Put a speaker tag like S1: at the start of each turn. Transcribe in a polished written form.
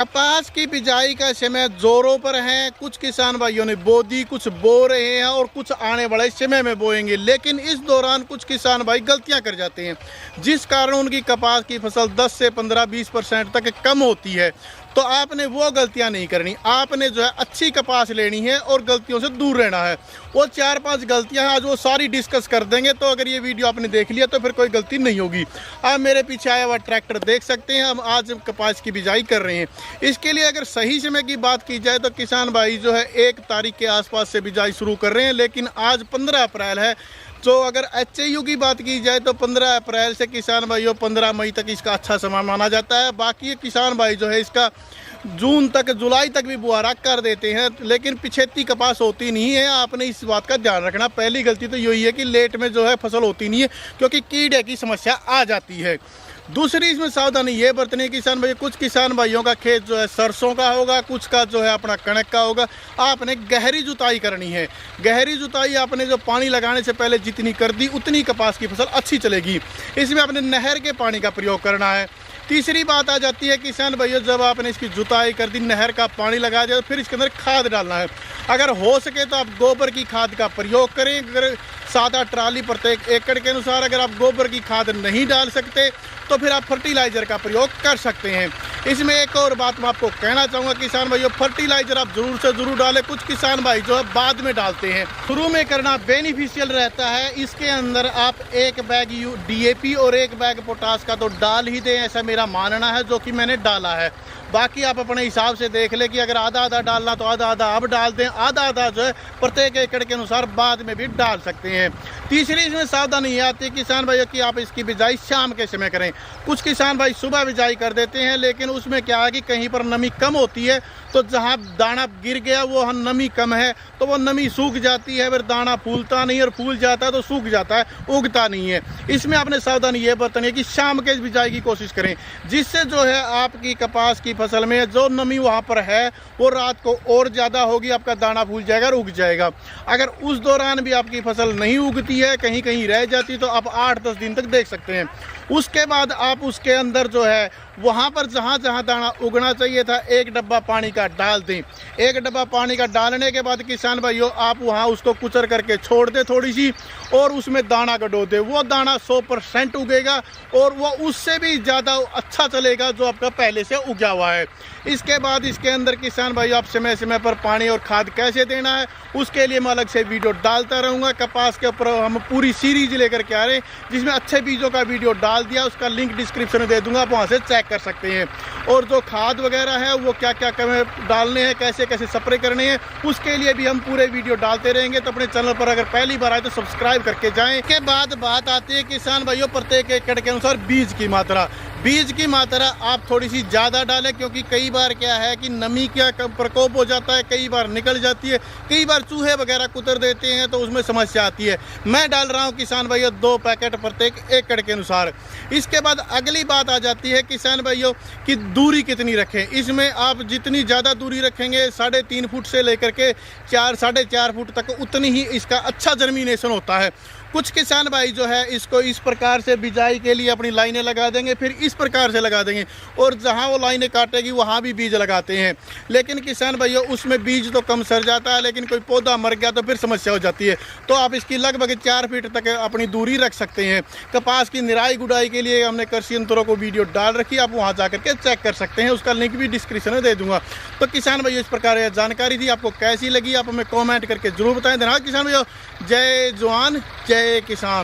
S1: कपास की बिजाई का समय जोरों पर है। कुछ किसान भाइयों ने बो दी, कुछ बो रहे हैं और कुछ आने वाले समय में बोएंगे। लेकिन इस दौरान कुछ किसान भाई गलतियां कर जाते हैं, जिस कारण उनकी कपास की फसल 10 से 15-20% तक कम होती है। तो आपने वो गलतियां नहीं करनी। आपने जो है अच्छी कपास लेनी है और गलतियों से दूर रहना है। वो 4-5 गलतियां हैं, आज वो सारी डिस्कस कर देंगे। तो अगर ये वीडियो आपने देख लिया तो फिर कोई गलती नहीं होगी। आप मेरे पीछे आया हुआ ट्रैक्टर देख सकते हैं। हम आज कपास की बिजाई कर रहे हैं। इसके लिए अगर सही समय की बात की जाए तो किसान भाई जो है 1 तारीख के आसपास से बिजाई शुरू कर रहे हैं। लेकिन आज 15 अप्रैल है। तो अगर एचएयू की बात की जाए तो 15 अप्रैल से किसान भाइयों 15 मई तक इसका अच्छा समय माना जाता है। बाकी किसान भाई जो है इसका जून तक, जुलाई तक भी बुआरा कर देते हैं। लेकिन पिछेती कपास होती नहीं है। आपने इस बात का ध्यान रखना। पहली गलती तो यही है कि लेट में जो है फसल होती नहीं है, क्योंकि कीड़े की समस्या आ जाती है। दूसरी इसमें सावधानी ये बरतनी है किसान भाई, कुछ किसान भाइयों का खेत जो है सरसों का होगा, कुछ का जो है अपना कणक का होगा। आपने गहरी जुताई करनी है। गहरी जुताई आपने जो पानी लगाने से पहले जितनी कर दी उतनी कपास की फसल अच्छी चलेगी। इसमें आपने नहर के पानी का प्रयोग करना है। तीसरी बात आ जाती है किसान भाइयों, जब आपने इसकी जुताई कर दी, नहर का पानी लगा दिया, तो फिर इसके अंदर खाद डालना है। अगर हो सके तो आप गोबर की खाद का प्रयोग करें। अगर 7-8 ट्राली प्रत्येक एकड़ के अनुसार अगर आप गोबर की खाद नहीं डाल सकते तो फिर आप फर्टिलाइज़र का प्रयोग कर सकते हैं। इसमें एक और बात मैं आपको कहना चाहूँगा किसान भाइयों, फर्टिलाइज़र आप ज़रूर से ज़रूर डालें। कुछ किसान भाई जो है बाद में डालते हैं। शुरू में करना बेनिफिशियल रहता है। इसके अंदर आप 1 बैग DAP और 1 बैग पोटास का तो डाल ही दें, ऐसा मेरा मानना है, जो कि मैंने डाला है। बाकी आप अपने हिसाब से देख लें कि अगर आधा डालना तो आधा अब डाल दें, आधा जो है प्रत्येक एकड़ के अनुसार बाद में भी डाल सकते हैं। तीसरी इसमें सावधानी ये आती है किसान भाइयों कि आप इसकी बिजाई शाम के समय करें। कुछ किसान भाई सुबह बिजाई कर देते हैं, लेकिन उसमें क्या है कि कहीं पर नमी कम होती है, तो जहाँ दाना गिर गया वो नमी कम है तो वो नमी सूख जाती है। फिर दाना फूलता नहीं, और फूल जाता है तो सूख जाता है, उगता नहीं है। इसमें आपने सावधानी ये बरतनी है कि शाम के बिजाई की कोशिश करें, जिससे जो है आपकी कपास की फसल में जो नमी वहाँ पर है वो रात को और ज़्यादा होगी, आपका दाना फूल जाएगा और उग जाएगा। अगर उस दौरान भी आपकी फसल नहीं उगती है, कहीं कहीं रह जाती, तो आप 8-10 दिन तक देख सकते हैं। उसके बाद आप उसके अंदर जो है वहाँ पर जहाँ जहाँ दाना उगना चाहिए था 1 डब्बा पानी का डाल दें। 1 डब्बा पानी का डालने के बाद किसान भाइयों आप वहाँ उसको कुचर करके छोड़ दें थोड़ी सी, और उसमें दाना गडो दें। वो दाना 100% उगेगा और वो उससे भी ज़्यादा अच्छा चलेगा जो आपका पहले से उगा हुआ है। इसके बाद इसके अंदर किसान भाइयों आप समय समय पर पानी और खाद कैसे देना है उसके लिए मैं अलग से वीडियो डालता रहूँगा। कपास के ऊपर हम पूरी सीरीज लेकर के आ रहे हैं, जिसमें अच्छे बीजों का वीडियो डाल दिया, उसका लिंक डिस्क्रिप्शन में दे दूंगा, आप वहाँ से चेक कर सकते हैं। और जो खाद वगैरह है वो क्या क्या डालने हैं, कैसे कैसे स्प्रे करने हैं, उसके लिए भी हम पूरे वीडियो डालते रहेंगे। तो अपने चैनल पर अगर पहली बार आए तो सब्सक्राइब करके जाएं। इसके बाद बात आती है किसान भाइयों प्रत्येक एकड़ के अनुसार बीज की मात्रा। बीज की मात्रा आप थोड़ी सी ज़्यादा डालें, क्योंकि कई बार क्या है कि नमी का प्रकोप हो जाता है, कई बार निकल जाती है, कई बार चूहे वगैरह कुतर देते हैं, तो उसमें समस्या आती है। मैं डाल रहा हूं किसान भाइयों 2 पैकेट प्रत्येक एकड़ के अनुसार। इसके बाद अगली बात आ जाती है किसान भाइयों कि दूरी कितनी रखें। इसमें आप जितनी ज़्यादा दूरी रखेंगे 3.5 फुट से लेकर के 4-4.5 फुट तक, उतनी ही इसका अच्छा जर्मिनेशन होता है। कुछ किसान भाई जो है इसको इस प्रकार से बिजाई के लिए अपनी लाइनें लगा देंगे, फिर इस प्रकार से लगा देंगे, और जहां वो लाइनें काटेगी वहां भी बीज लगाते हैं। लेकिन किसान भाइयों उसमें बीज तो कम सर जाता है, लेकिन कोई पौधा मर गया तो फिर समस्या हो जाती है। तो आप इसकी लगभग 4 फीट तक अपनी दूरी रख सकते हैं। कपास की निराई गुड़ाई के लिए हमने कृषि यंत्रों को वीडियो डाल रखी, आप वहाँ जा करके चेक कर सकते हैं, उसका लिंक भी डिस्क्रिप्शन में दे दूंगा। तो किसान भाइयों इस प्रकार यह जानकारी थी, आपको कैसी लगी आप हमें कॉमेंट करके जरूर बताएं। धन्यवाद किसान भाइयों। जय जवान जय किसान।